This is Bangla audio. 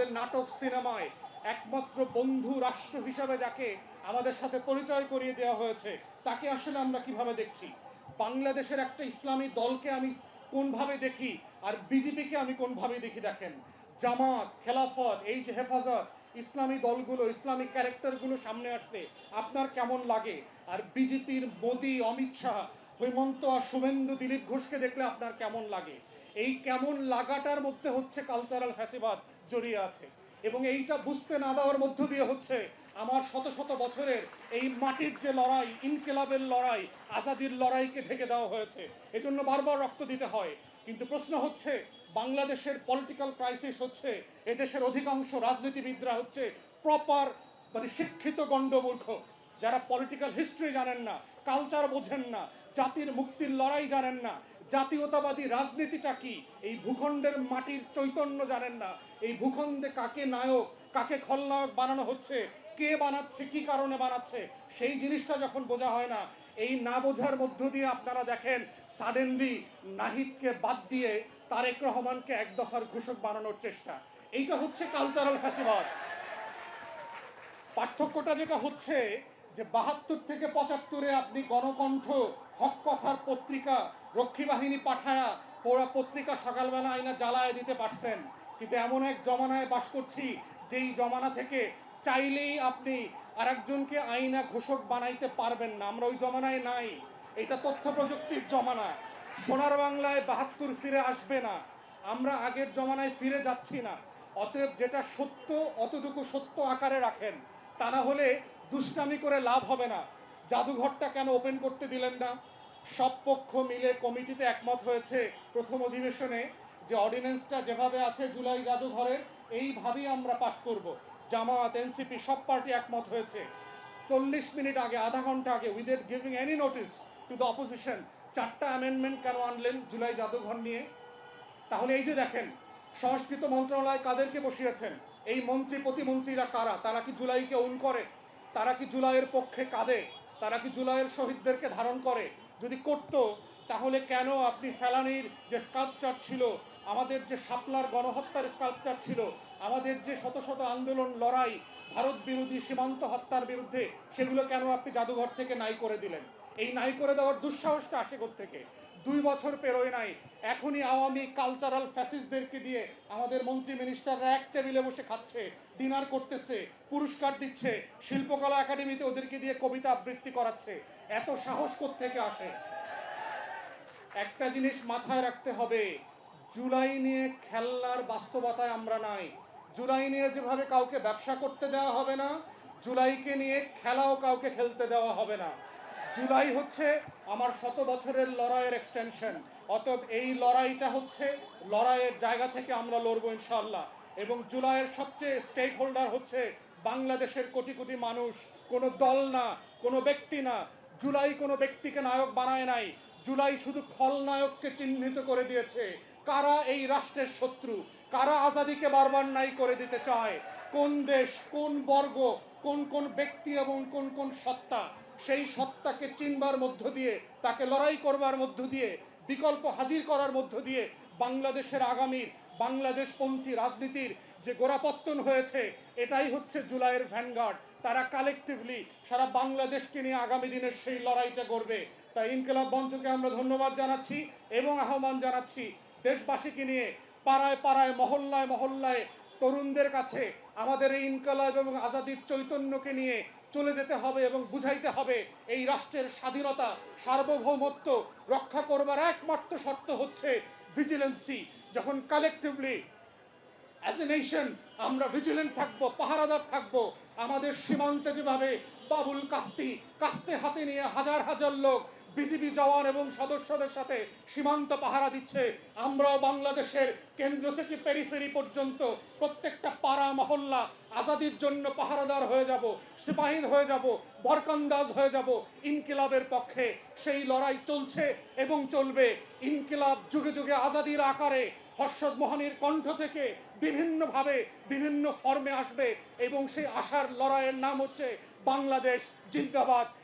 আমাদের নাটক সিনেমায় একমাত্র বন্ধু রাষ্ট্র হিসাবে যাকে আমাদের সাথে পরিচয় করিয়ে দেওয়া হয়েছে তাকে আসলে আমরা কিভাবে দেখছি? বাংলাদেশের একটা ইসলামী দলকে আমি কোনভাবে দেখি আর বিজেপিকে আমি কোনভাবে দেখি? দেখেন, জামাত, খেলাফত, এই যে হেফাজত, ইসলামী দলগুলো, ইসলামিক ক্যারেক্টারগুলো সামনে আসলে আপনার কেমন লাগে? আর বিজেপির মোদি, অমিত শাহ, হেমন্ত আর শুভেন্দু, দিলীপ ঘোষকে দেখলে আপনার কেমন লাগে? এই কেমন লাগাটার মধ্যে হচ্ছে কালচারাল ফ্যাসিবাদ জড়িয়ে আছে, এবং এইটা বুঝতে না দেওয়ার মধ্য দিয়ে হচ্ছে আমার শত শত বছরের এই মাটির যে লড়াই, ইনকিলাবের লড়াই, আজাদির লড়াইকে ঢেকে দেওয়া হয়েছে। এজন্য বারবার রক্ত দিতে হয়। কিন্তু প্রশ্ন হচ্ছে, বাংলাদেশের পলিটিক্যাল ক্রাইসিস হচ্ছে এদেশের অধিকাংশ রাজনীতিবিদরা হচ্ছে প্রপার মানে শিক্ষিত গণ্ডমূর্খ, যারা পলিটিক্যাল হিস্ট্রি জানেন না, কালচার বোঝেন না, জাতির মুক্তির লড়াই জানেন না, জাতীয়তাবাদী রাজনীতিটা কি, এই ভূখণ্ডের মাটির চৈতন্য জানেন না, এই ভূখণ্ডে কাকে নায়ক কাকে খলনায়ক বানানো হচ্ছে, কে বানাচ্ছে, কি কারণে বানাচ্ছে, সেই জিনিসটা যখন বোঝা হয় না, এই না বোঝার মধ্য দিয়ে আপনারা দেখেন সাডেনলি নাহিদকে বাদ দিয়ে তারেক রহমানকে এক দফার ঘোষক বানানোর চেষ্টা। এইটা হচ্ছে কালচারাল ফ্যাসিবাদ। পার্থক্যটা যেটা হচ্ছে যে ৭২ থেকে ৭৫-এ আপনি গণকণ্ঠ, হক কথার পত্রিকা, রক্ষী বাহিনী পাঠায়া পুরা পত্রিকা সকালবেলা আইনা জ্বালায় দিতে পারছেন। কিন্তু এমন এক জমানায় বাস করছি যেই জমানা থেকে চাইলেই আপনি আরেকজনকে আইনা ঘোষক বানাইতে পারবেন না। আমরা ওই জমানায় নাই। এটা তথ্য প্রযুক্তির জমানা। সোনার বাংলায় ৭২ ফিরে আসবে না। আমরা আগের জমানায় ফিরে যাচ্ছি না। অতএব যেটা সত্য অতটুকু সত্য আকারে রাখেন, তা না হলে দুষ্টামি করে লাভ হবে না। জাদুঘরটা কেন ওপেন করতে দিলেন না? সব পক্ষ মিলে কমিটিতে একমত হয়েছে প্রথম অধিবেশনে যে অর্ডিন্যান্সটা যেভাবে আছে জুলাই জাদুঘরের, এইভাবেই আমরা পাশ করব। জামাত, এনসিপি সব পার্টি একমত হয়েছে। 40 মিনিট আগে, আধা ঘন্টা আগে, without giving any notice to the opposition, 4টা অ্যামেন্ডমেন্ট কেন আনলেন জুলাই জাদুঘর নিয়ে? তাহলে এই যে দেখেন, সংস্কৃত মন্ত্রণালয় কাদেরকে বসিয়েছেন? এই মন্ত্রী প্রতিমন্ত্রীরা কারা? তারা কি জুলাইকে ওন করে? তারা কি জুলাইয়ের পক্ষে কাঁদে? তারা কি জুলাইয়ের শহীদদেরকে ধারণ করে? যদি করতো, তাহলে কেন আপনি ফেলানির যে স্কাল্পচার ছিল, আমাদের যে শাপলার গণহত্যার স্কাল্পচার ছিল, আমাদের যে শত শত আন্দোলন, লড়াই, ভারত বিরোধী সীমান্ত হত্যার বিরুদ্ধে, সেগুলো কেন আপনি জাদুঘর থেকে নাই করে দিলেন? এই নাই করে দেওয়ার দুঃসাহসটা আসে থেকে 2 বছর পেরোয় নাই, এখনই আওয়ামী কালচারাল ফ্যাসিস্টদেরকে দিয়ে আমাদের মন্ত্রী মিনিস্টাররা এক টেবিলে বসে খাচ্ছে, ডিনার করতেছে, পুরস্কার দিচ্ছে, শিল্পকলা একাডেমিতে ওদেরকে দিয়ে কবিতা আবৃত্তি করাচ্ছে। এত সাহস থেকে আসে? একটা জিনিস মাথায় রাখতে হবে, জুলাই নিয়ে খেলনার বাস্তবতায় আমরা নাই। জুলাই নিয়ে যেভাবে কাউকে ব্যবসা করতে দেওয়া হবে না, জুলাইকে নিয়ে খেলাও কাউকে খেলতে দেওয়া হবে না। জুলাই হচ্ছে আমার শত বছরের লড়াইয়ের এক্সটেনশন। অতএব এই লড়াইটা হচ্ছে লড়াইয়ের জায়গা থেকে আমরা লড়বো ইনশাআল্লাহ। এবং জুলাইয়ের সবচেয়ে স্টেক হোল্ডার হচ্ছে বাংলাদেশের কোটি কোটি মানুষ, কোনো দল না, কোনো ব্যক্তি না। জুলাই কোনো ব্যক্তিকে নায়ক বানায় নাই, জুলাই শুধু খলনায়ককে চিহ্নিত করে দিয়েছে। কারা এই রাষ্ট্রের শত্রু, কারা আজাদিকে বারবার নাই করে দিতে চায়, কোন দেশ, কোন বর্গ, কোন কোন ব্যক্তি এবং কোন কোন সত্তা, সেই সত্তাকে চিনবার মধ্য দিয়ে, তাকে লড়াই করবার মধ্য দিয়ে, বিকল্প হাজির করার মধ্য দিয়ে বাংলাদেশের আগামীর বাংলাদেশপন্থী রাজনীতির যে গোড়াপত্তন হয়েছে, এটাই হচ্ছে জুলাইয়ের ভ্যানগার্ড। তারা কালেকটিভলি সারা বাংলাদেশকে নিয়ে আগামী দিনের সেই লড়াইটা করবে। তাই ইনকিলাব মঞ্চকে আমরা ধন্যবাদ জানাচ্ছি এবং আহ্বান জানাচ্ছি দেশবাসীকে নিয়ে পাড়ায় পাড়ায়, মহল্লায় মহল্লায় তরুণদের কাছে আমাদের এই ইনকিলাব এবং আজাদির চৈতন্যকে নিয়ে চলে যেতে হবে এবং বুঝাইতে হবে এই রাষ্ট্রের স্বাধীনতা, সার্বভৌমত্ব রক্ষা করবার একমাত্র শর্ত হচ্ছে ভিজিলেন্সি। যখন কালেকটিভলি অ্যাজ এ নেশন আমরা ভিজিলেন্ট থাকবো, পাহারাদার থাকবো, আমাদের সীমান্তে যেভাবে বাবুল কাস্তে হাতে নিয়ে হাজার হাজার লোক বিজিবি জওয়ান এবং সদস্যদের সাথে সীমান্ত পাহারা দিচ্ছে, আমরাও বাংলাদেশের কেন্দ্র থেকে পেরিফেরি পর্যন্ত প্রত্যেকটা পাড়া মহল্লা আজাদির জন্য পাহারাদার হয়ে যাব, সিপাহী হয়ে যাব, বরকন্দাজ হয়ে যাব ইনকিলাবের পক্ষে। সেই লড়াই চলছে এবং চলবে। ইনকিলাব যুগে যুগে আজাদির আকারে হর্ষদ মোহানির কণ্ঠ থেকে বিভিন্নভাবে বিভিন্ন ফর্মে আসবে এবং সেই আশার লড়াইয়ের নাম হচ্ছে বাংলাদেশ জিন্দাবাদ।